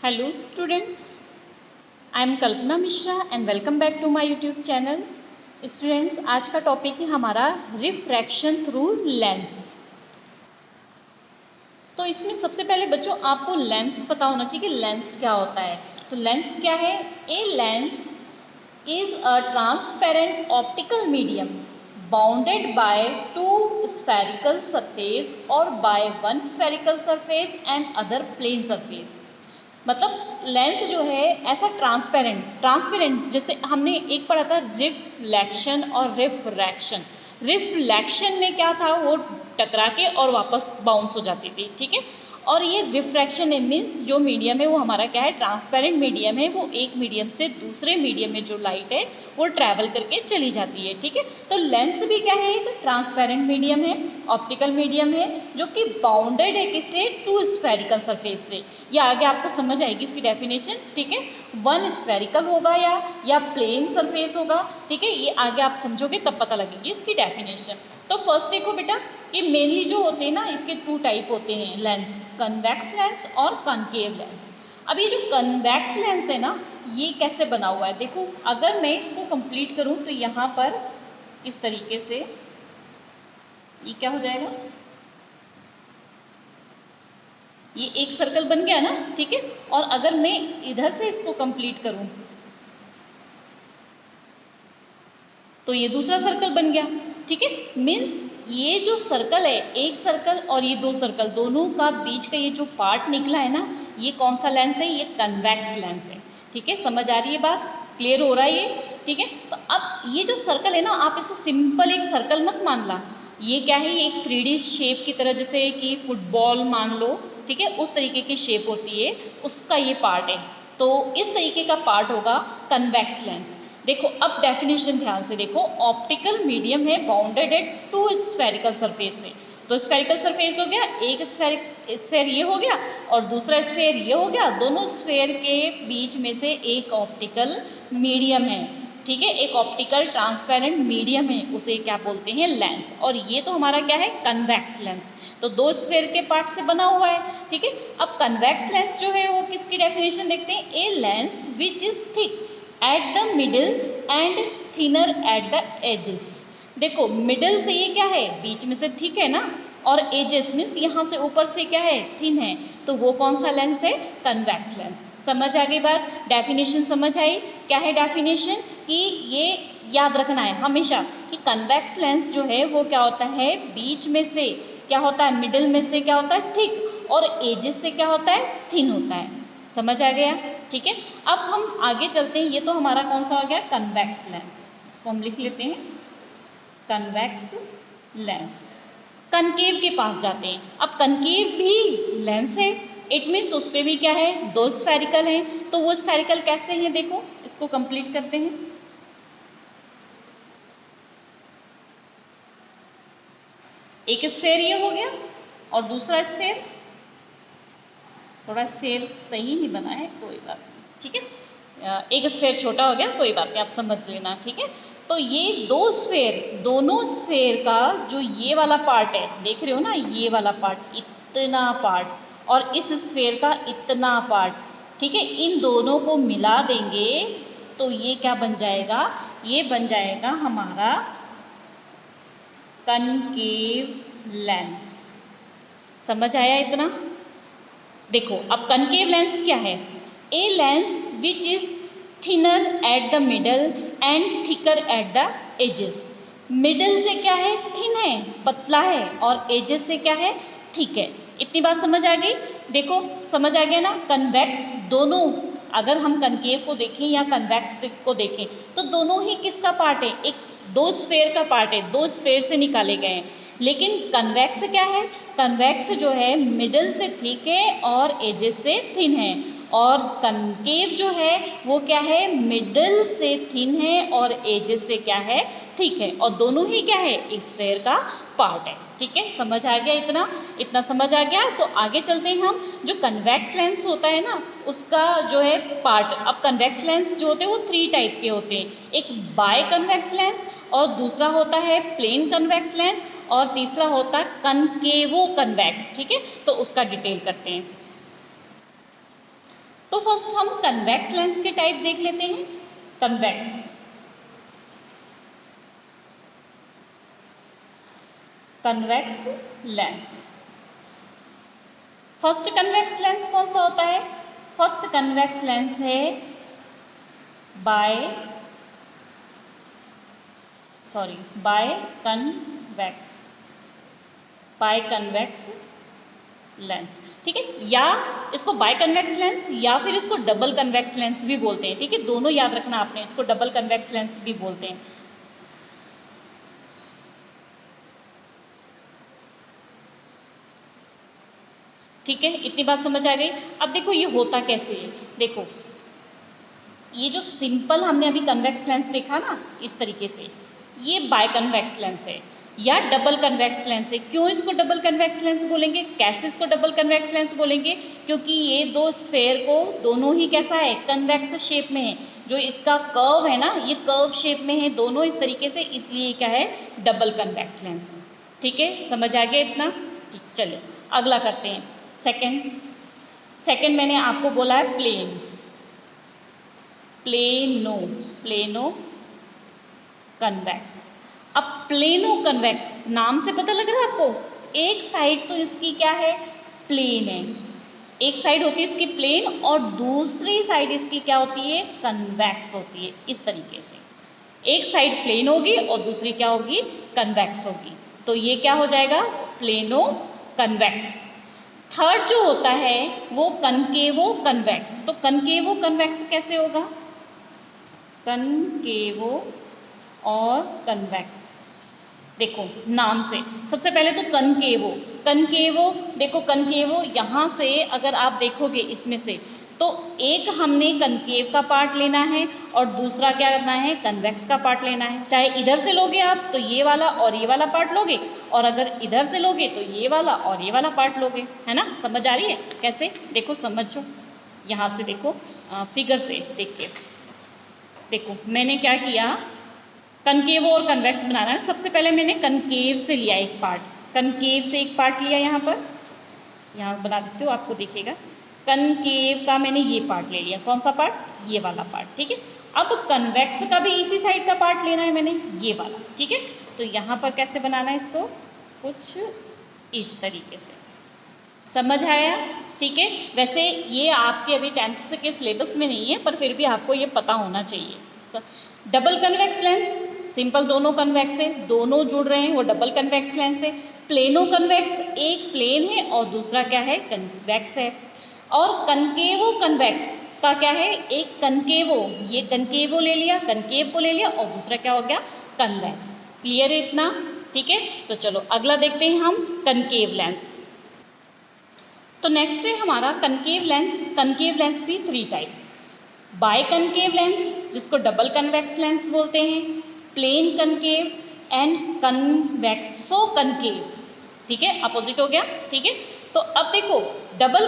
Hello students, I am Kalpana Mishra and welcome back to my YouTube channel. Students, आज का topic है हमारा refraction through lens. तो इसमें सबसे पहले बच्चों आपको लेंस पता होना चाहिए कि लेंस क्या होता है। तो लेंस क्या है? A lens is a transparent optical medium bounded by two spherical surface or by one spherical surface and other plane surface। मतलब लेंस जो है ऐसा ट्रांसपेरेंट जैसे हमने एक पढ़ा था रिफ्लेक्शन और रिफ्रैक्शन। रिफ्लेक्शन में क्या था, वो टकरा के और वापस बाउंस हो जाती थी, ठीक है। और ये रिफ्रैक्शन मीन्स जो मीडियम है वो हमारा क्या है, ट्रांसपेरेंट मीडियम है। वो एक मीडियम से दूसरे मीडियम में जो लाइट है वो ट्रैवल करके चली जाती है, ठीक है। तो लेंस भी क्या है, एक ट्रांसपेरेंट मीडियम है, ऑप्टिकल मीडियम है, जो कि बाउंडेड है किससे, टू स्फेरिकल सरफेस से। या आगे आपको समझ आएगी इसकी डेफिनेशन, ठीक है। वन स्फेरिकल होगा या प्लेन सरफेस होगा, ठीक है। ये आगे आप समझोगे तब पता लगेगी इसकी डेफिनेशन। तो फर्स्ट देखो बेटा, ये मेनली जो होते हैं ना, इसके टू टाइप होते हैं लेंस, कन्वेक्स लेंस और कनकेव लेंस। अब ये जो कन्वेक्स लेंस है ना, ये कैसे बना हुआ है देखो। अगर मैं इसको कंप्लीट करूं तो यहाँ पर इस तरीके से ये क्या हो जाएगा, ये एक सर्कल बन गया ना, ठीक है। और अगर मैं इधर से इसको कंप्लीट करूं तो ये दूसरा सर्कल बन गया, ठीक है। मीन्स ये जो सर्कल है, एक सर्कल और ये दो सर्कल, दोनों का बीच का ये जो पार्ट निकला है ना, ये कौन सा लेंस है, ये कन्वेक्स लेंस है, ठीक है। समझ आ रही है बात, क्लियर हो रहा है ये, ठीक है। तो अब ये जो सर्कल है ना, आप इसको सिंपल एक सर्कल मत मान ला। ये क्या है, ये एक 3D शेप की तरह, जैसे कि फुटबॉल मान लो, ठीक है, उस तरीके की शेप होती है, उसका ये पार्ट है। तो इस तरीके का पार्ट होगा कन्वेक्स लेंस। देखो अब डेफिनेशन ध्यान से देखो, ऑप्टिकल मीडियम है बाउंडेड है टू स्फेरिकल सरफेस से। तो स्फेरिकल सरफेस हो गया, एक स्फेयर ये हो गया और दूसरा स्फेयर ये हो गया, दोनों स्फेयर के बीच में से एक ऑप्टिकल मीडियम है, ठीक है। एक ऑप्टिकल ट्रांसपेरेंट मीडियम है, उसे क्या बोलते हैं, लेंस। और ये तो हमारा क्या है, कन्वेक्स लेंस। तो दो स्फेयर के पार्ट से बना हुआ है, ठीक है। अब कन्वेक्स लेंस जो है वो किसकी डेफिनेशन देखते हैं, a lens which is thick at the middle and thinner at the edges. देखो मिडिल से ये क्या है, बीच में से थिक है ना, और एजेस मीन्स यहाँ से ऊपर से क्या है, थिन है। तो वो कौन सा लेंस है, कन्वेक्स लेंस। समझ आ गई बात, डेफिनेशन समझ आई। क्या है डेफिनेशन, कि ये याद रखना है हमेशा कि कन्वेक्स लेंस जो है वो क्या होता है, बीच में से क्या होता है, मिडिल में से क्या होता है, थिक, और एजेस से क्या होता है, थिन होता है। समझ आ गया, ठीक है। अब हम आगे चलते हैं। ये तो हमारा कौन सा हो गया, कन्वेक्स लेंस। इसको हम लिख लेते हैं कन्वेक्स लेंस। कनकेव के पास जाते हैं। अब कनकेव भी लेंस है, इट मीन्स उस पर भी क्या है, दो स्फेरिकल हैं। तो वो स्फेरिकल कैसे हैं, देखो इसको कंप्लीट करते हैं। एक स्फेयर ये हो गया और दूसरा स्फेयर, थोड़ा स्फेयर सही नहीं बना है, कोई बात नहीं, ठीक है। एक स्फेयर छोटा हो गया, कोई बात नहीं, आप समझ लेना, ठीक है। तो ये दो स्फेयर, दोनों स्फेयर का जो ये वाला पार्ट है, देख रहे हो ना, ये वाला पार्ट, इतना पार्ट, और इस स्फेयर का इतना पार्ट, ठीक है, इन दोनों को मिला देंगे तो ये क्या बन जाएगा, ये बन जाएगा हमारा कनकेव लेंस। समझ आया इतना। देखो अब कनकेव लेंस क्या है, a lens which is thinner at the middle and thicker at the edges. Middle से क्या है, थिन है, पतला है, और एजेस से क्या है, थिक है। इतनी बात समझ आ गई। देखो समझ आ गया ना, कन्वेक्स दोनों, अगर हम कनकेव को देखें या कन्वेक्स को देखें तो दोनों ही किसका पार्ट है, एक दो स्फेयर का पार्ट है, दो स्फेयर से निकाले गए हैं। लेकिन कन्वेक्स क्या है, कन्वेक्स जो है मिडिल से थिक है और एजेस से थिन है, और कनकेव जो है वो क्या है, मिडिल से थिन है और एजेस से क्या है, थिक है, और दोनों ही क्या है, एक स्फेयर का पार्ट है, ठीक है। समझ आ गया इतना, इतना समझ आ गया। तो आगे चलते हैं हम, जो कन्वेक्स लेंस होता है ना, उसका जो है पार्ट। अब कन्वेक्स लेंस जो होते हैं वो 3 टाइप के होते हैं, एक बाय कन्वेक्स लेंस, और दूसरा होता है प्लेन कन्वेक्स लेंस, और तीसरा होता है कनकेवो कन्वेक्स, ठीक है। तो उसका डिटेल करते हैं। तो फर्स्ट हम कन्वेक्स लेंस के टाइप देख लेते हैं। Convex lens. First convex lens कौन सा होता है? फर्स्ट कन्वेक्स लेंस है बाय कन्वेक्स लेंस। ठीक है, या इसको बाय कन्वेक्स लेंस या फिर इसको डबल कन्वेक्स लेंस भी बोलते हैं। ठीक है, दोनों याद रखना आपने, इसको डबल कन्वेक्स लेंस भी बोलते हैं। ठीक है, इतनी बात समझ आ गई। अब देखो ये होता कैसे है। देखो ये जो सिंपल हमने अभी कन्वेक्स लेंस देखा ना, इस तरीके से, ये बाय कन्वेक्स लेंस है या डबल कन्वेक्स लेंस है। क्यों इसको डबल कन्वेक्स लेंस बोलेंगे? कैसे इसको डबल कन्वेक्स लेंस बोलेंगे? क्योंकि ये दो स्फेयर को दोनों ही कैसा है? कन्वेक्स शेप में है। जो इसका कर्व है ना, ये कर्व शेप में है दोनों इस तरीके से, इसलिए क्या है? Double convex lens. ठीक है, समझ आ गया इतना? ठीक, चलिए अगला करते हैं। सेकेंड मैंने आपको बोला है प्लेनो कन्वेक्स। अब प्लेनो कन्वेक्स नाम से पता लग रहा है आपको, एक साइड तो इसकी क्या है? प्लेन है, एक साइड होती है इसकी प्लेन और दूसरी साइड इसकी क्या होती है? कन्वेक्स होती है। इस तरीके से एक साइड प्लेन होगी और दूसरी क्या होगी? कन्वेक्स होगी। तो ये क्या हो जाएगा? Plano convex. थर्ड जो होता है वो कनकेवो कन्वेक्स। तो कनकेवो कन्वेक्स कैसे होगा? कनकेवो और कन्वेक्स, देखो नाम से, सबसे पहले तो कनकेवो देखो, कनकेवो यहाँ से अगर आप देखोगे इसमें से, तो एक हमने कनकेव का पार्ट लेना है और दूसरा क्या करना है? कन्वेक्स का पार्ट लेना है। चाहे इधर से लोगे आप तो ये वाला और ये वाला पार्ट लोगे, और अगर इधर से लोगे तो ये वाला और ये वाला पार्ट लोगे। है ना, समझ आ रही है कैसे? देखो समझो, यहाँ से देखो, फिगर से देख के देखो, मैंने क्या किया, कनकेव और कन्वेक्स बनाना है। सबसे पहले मैंने कनकेव से लिया एक पार्ट, कनकेव से एक पार्ट लिया, यहाँ पर, यहाँ बना देती हूँ आपको दिखेगा। कनकेव का मैंने ये पार्ट ले लिया। कौन सा पार्ट? ये वाला पार्ट। ठीक है, अब कन्वेक्स का भी इसी साइड का पार्ट लेना है मैंने, ये वाला। ठीक है, तो यहाँ पर कैसे बनाना है इसको? कुछ इस तरीके से। समझ आया? ठीक है, वैसे ये आपके अभी 10th के सिलेबस में नहीं है, पर फिर भी आपको ये पता होना चाहिए। डबल कन्वेक्स लेंस, सिंपल दोनों कन्वेक्स है, दोनों जुड़ रहे हैं, वो डबल कन्वेक्स लेंस है। प्लेनो कन्वेक्स, एक प्लेन है और दूसरा क्या है? कन्वेक्स है। और कनकेवो कन्वेक्स का क्या है? एक कनकेवो, ये कनकेवो ले लिया, कनकेव को ले लिया, और दूसरा क्या हो गया? कन्वेक्स। क्लियर है इतना? ठीक है, तो चलो अगला देखते हैं हम, कनकेव लेंस। तो नेक्स्ट है हमारा कनकेव लेंस। कनकेव लेंस भी 3 टाइप, बाय कनकेव लेंस जिसको डबल कन्वेक्स लेंस बोलते हैं, प्लेन कनकेव एंड कन्वेक्सो कनकेव। ठीक है, अपोजिट हो गया। ठीक है, तो अब देखो डबल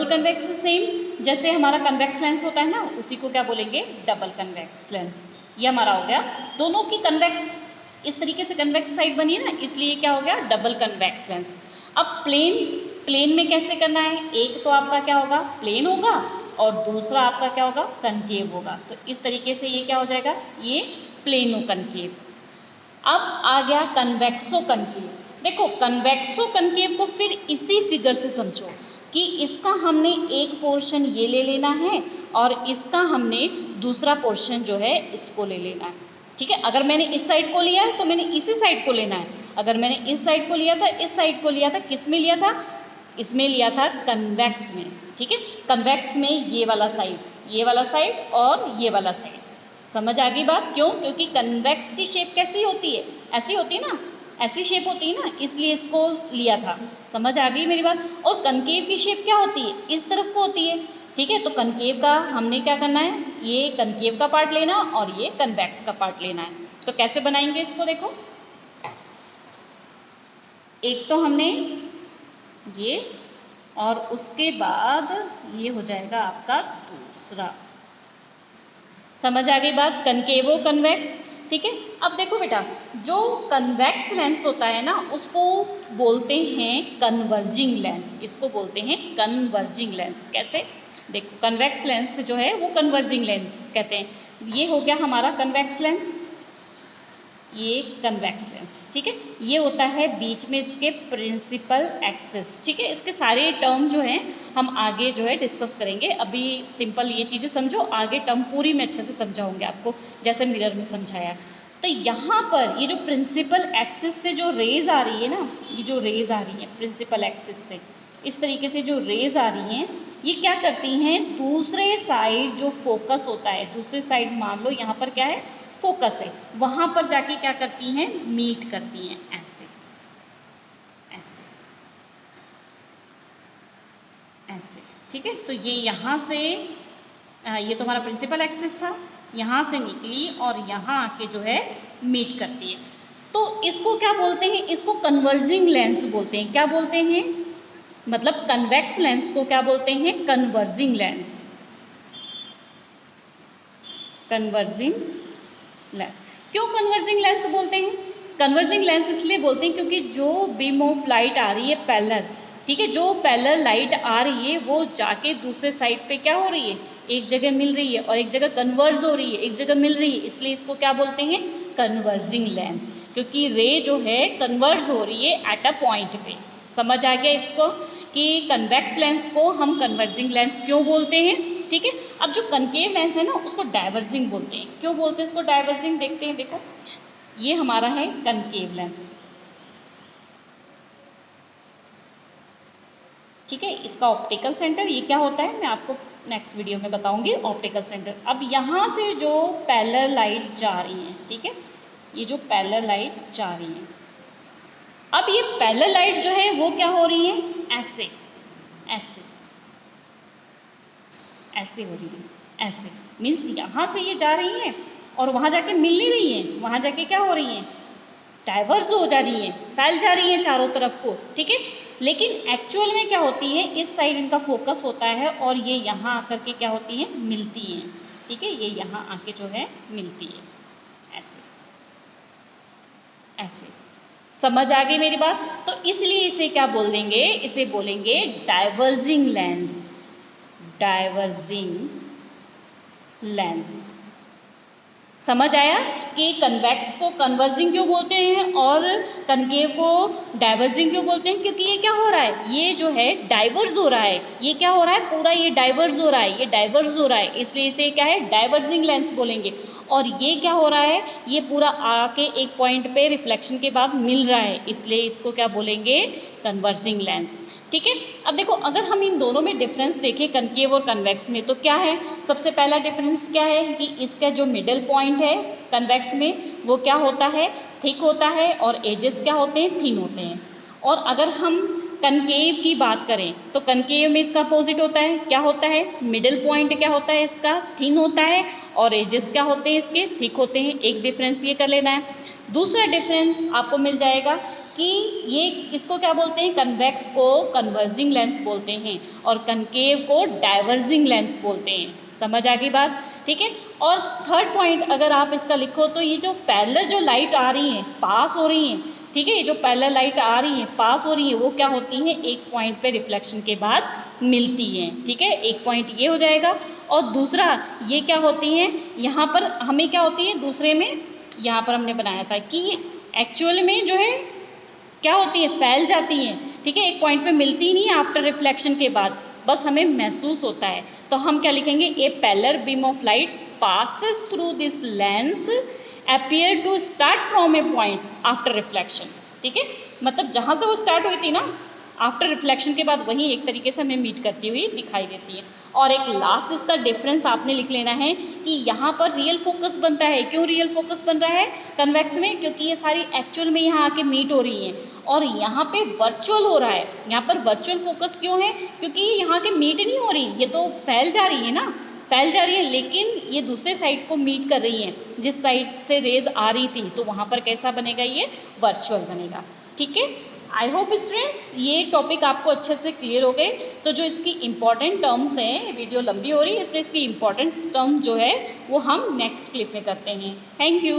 कन्वेक्स सेम जैसे हमारा कन्वेक्स लेंस होता है ना, उसी को क्या बोलेंगे? Double convex lens. ये हमारा हो गया, दोनों की कन्वेक्स इस तरीके से कन्वेक्स साइड बनी है ना, इसलिए क्या हो गया? Double convex lens. अब प्लेन में कैसे करना है? एक तो आपका क्या होगा? प्लेन होगा और दूसरा आपका क्या होगा? कनकेव होगा। तो इस तरीके से ये क्या हो जाएगा? ये प्लेनो कनकेव। अब आ गया कन्वेक्सो कनकेव। देखो कन्वेक्सो कनकेव को फिर इसी फिगर से समझो कि इसका हमने एक पोर्शन ये ले लेना है और इसका हमने दूसरा पोर्शन जो है इसको ले लेना है। ठीक है, अगर मैंने इस साइड को लिया है तो मैंने इसी साइड को लेना है, अगर मैंने इस साइड को लिया था, इस साइड को लिया था, किस में लिया था? इसमें लिया था कन्वेक्स में। ठीक है, कन्वेक्स में ये वाला साइड और ये वाला साइड। समझ आ गई बात? क्यों? क्योंकि कन्वेक्स की शेप कैसी होती है? ऐसी होती है ना, ऐसी शेप होती है ना, इसलिए इसको लिया था। समझ आ गई मेरी बात? और कनकेव की शेप क्या होती है? इस तरफ को होती है। ठीक है, तो कनकेव का हमने क्या करना है? ये कनकेव का पार्ट लेना और ये कन्वेक्स का पार्ट लेना है। तो कैसे बनाएंगे इसको? देखो, एक तो हमने ये और उसके बाद ये हो जाएगा आपका दूसरा। समझ आ गई बात? कनकेवो कन्वेक्स। ठीक है, अब देखो बेटा, जो कन्वेक्स लेंस होता है ना, उसको बोलते हैं कन्वर्जिंग लेंस। इसको बोलते हैं कन्वर्जिंग लेंस। कैसे? देखो कन्वेक्स लेंस जो है वो कन्वर्जिंग लेंस कहते हैं। ये हो गया हमारा कन्वेक्स लेंस, ये कन्वेक्स लेंस, ठीक है। ये होता है बीच में इसके प्रिंसिपल एक्सिस, ठीक है। इसके सारे टर्म जो हैं हम आगे जो है डिस्कस करेंगे। अभी सिंपल ये चीज़ें समझो, आगे टर्म पूरी में अच्छे से समझाऊंगे आपको, जैसे मिरर में समझाया। तो यहाँ पर ये जो प्रिंसिपल एक्सिस से जो रेज आ रही है ना, ये जो रेज आ रही है प्रिंसिपल एक्सिस से, इस तरीके से जो रेज आ रही हैं, ये क्या करती हैं, दूसरे साइड जो फोकस होता है, दूसरे साइड मान लो यहाँ पर क्या है, फोकस है, वहां पर जाके क्या करती हैं, मीट करती हैं, ऐसे ऐसे ऐसे, ठीक है। तो ये यहाँ से ये तो हमारा प्रिंसिपल एक्सिस था, यहाँ से निकली और यहाँ आके जो है मीट करती है। तो इसको क्या बोलते हैं, इसको कन्वर्जिंग लेंस बोलते हैं। क्या बोलते हैं, मतलब कन्वेक्स लेंस को क्या बोलते हैं, कन्वर्जिंग लेंस, कन्वर्जिंग लेंस। क्यों कन्वर्जिंग लेंस बोलते हैं, कन्वर्जिंग लेंस इसलिए बोलते हैं क्योंकि जो बीम ऑफ लाइट आ रही है पैरेलल, ठीक है, जो पैरेलल लाइट आ रही है वो जाके दूसरे साइड पे क्या हो रही है, एक जगह मिल रही है और एक जगह कन्वर्ज हो रही है, एक जगह मिल रही है, इसलिए इसको क्या बोलते हैं, कन्वर्जिंग लेंस। क्योंकि रे जो है कन्वर्ज हो रही है एट अ पॉइंट पे। समझ आ गया इसको कि कन्वेक्स लेंस को हम कन्वर्जिंग लेंस क्यों बोलते हैं, ठीक है। अब जो कनकेव लेंस है ना उसको डाइवर्जिंग बोलते हैं। क्यों बोलते हैं इसको डाइवर्जिंग, देखते हैं। देखो ये हमारा है कनकेव लेंस, ठीक है। इसका ऑप्टिकल सेंटर ये क्या होता है मैं आपको नेक्स्ट वीडियो में बताऊंगी, ऑप्टिकल सेंटर। अब यहाँ से जो पैरेलल लाइट जा रही है, ठीक है, ये जो पैरेलल लाइट जा रही है, अब ये पैरेलल लाइट जो है वो क्या हो रही है, ऐसे ऐसे ऐसे हो रही है, ऐसे मीन्स यहाँ से ये जा रही है और वहाँ जाके मिल नहीं रही है, वहाँ जाके क्या हो रही है, डाइवर्स हो जा रही है, फैल जा रही है चारों तरफ को, ठीक है। लेकिन एक्चुअल में क्या होती है, इस साइड इनका फोकस होता है और ये यहाँ आकर के क्या होती है, मिलती हैं, ठीक है। ये यहाँ आके जो है मिलती है, ऐसे ऐसे। समझ आ गई मेरी बात। तो इसलिए इसे क्या बोल देंगे, इसे बोलेंगे डाइवर्जिंग लेंस, डाइवर्जिंग लेंस। समझ आया कि कन्वेक्स को कन्वर्जिंग क्यों बोलते हैं और कनकेव को डाइवर्जिंग क्यों बोलते हैं, क्योंकि ये क्या हो रहा है, ये जो है डाइवर्स हो रहा है, ये क्या हो रहा है, पूरा ये डाइवर्स हो रहा है, ये डाइवर्स हो रहा है, इसलिए इसे क्या है, डाइवर्जिंग लेंस बोलेंगे। और ये क्या हो रहा है, ये पूरा आके एक पॉइंट पे रिफ्लेक्शन के बाद मिल रहा है, इसलिए इसको क्या बोलेंगे, कन्वर्जिंग लेंस, ठीक है। अब देखो अगर हम इन दोनों में डिफरेंस देखें कनकेव और कन्वेक्स में, तो क्या है, सबसे पहला डिफरेंस क्या है कि इसका जो मिडल पॉइंट है कन्वेक्स में वो क्या होता है, थिक होता है और एजेस क्या होते हैं, थिन होते हैं। और अगर हम कनकेव की बात करें तो कनकेव में इसका अपोजिट होता है, क्या होता है, मिडिल पॉइंट क्या होता है इसका, थिन होता है और एजेस क्या होते हैं इसके, थिक होते हैं। एक डिफरेंस ये कर लेना है। दूसरा डिफरेंस आपको मिल जाएगा कि ये इसको क्या बोलते हैं, कन्वेक्स को कन्वर्जिंग लेंस बोलते हैं और कनकेव को डाइवर्जिंग लेंस बोलते हैं। समझ आ गई बात, ठीक है। और थर्ड पॉइंट अगर आप इसका लिखो तो ये जो पैरेलल जो लाइट आ रही है, पास हो रही है, ठीक है, ये जो पैरेलल लाइट आ रही है, पास हो रही है, वो क्या होती है, एक पॉइंट पे रिफ्लेक्शन के बाद मिलती हैं, ठीक है। एक पॉइंट ये हो जाएगा। और दूसरा ये क्या होती हैं, यहाँ पर हमें क्या होती है, दूसरे में यहाँ पर हमने बनाया था कि एक्चुअल में जो है क्या होती है, फैल जाती हैं, ठीक है, एक पॉइंट पे मिलती नहीं है आफ्टर रिफ्लेक्शन के बाद, बस हमें महसूस होता है। तो हम क्या लिखेंगे, a parallel beam of light passes through this lens appear to start from a point after reflection, ठीक है। मतलब जहाँ से वो स्टार्ट हुई थी ना आफ्टर रिफ्लेक्शन के बाद, वही एक तरीके से हमें मीट करती हुई दिखाई देती है। और एक लास्ट इसका डिफरेंस आपने लिख लेना है कि यहाँ पर रियल फोकस बनता है। क्यों रियल फोकस बन रहा है कन्वेक्स में, क्योंकि ये सारी एक्चुअल में यहाँ आके मीट हो रही हैं और यहाँ पे वर्चुअल हो रहा है। यहाँ पर वर्चुअल फोकस क्यों है, क्योंकि ये यहाँ के मीट नहीं हो रही, ये तो फैल जा रही है ना, फैल जा रही है, लेकिन ये दूसरे साइड को मीट कर रही है, जिस साइड से रेज आ रही थी, तो वहाँ पर कैसा बनेगा, ये वर्चुअल बनेगा, ठीक है। आई होप स्टूडेंट्स ये टॉपिक आपको अच्छे से क्लियर हो गए। तो जो इसकी इंपॉर्टेंट टर्म्स हैं, वीडियो लंबी हो रही है इसलिए इसकी इंपॉर्टेंट टर्म्स जो है वो हम नेक्स्ट क्लिप में करते हैं। Thank you.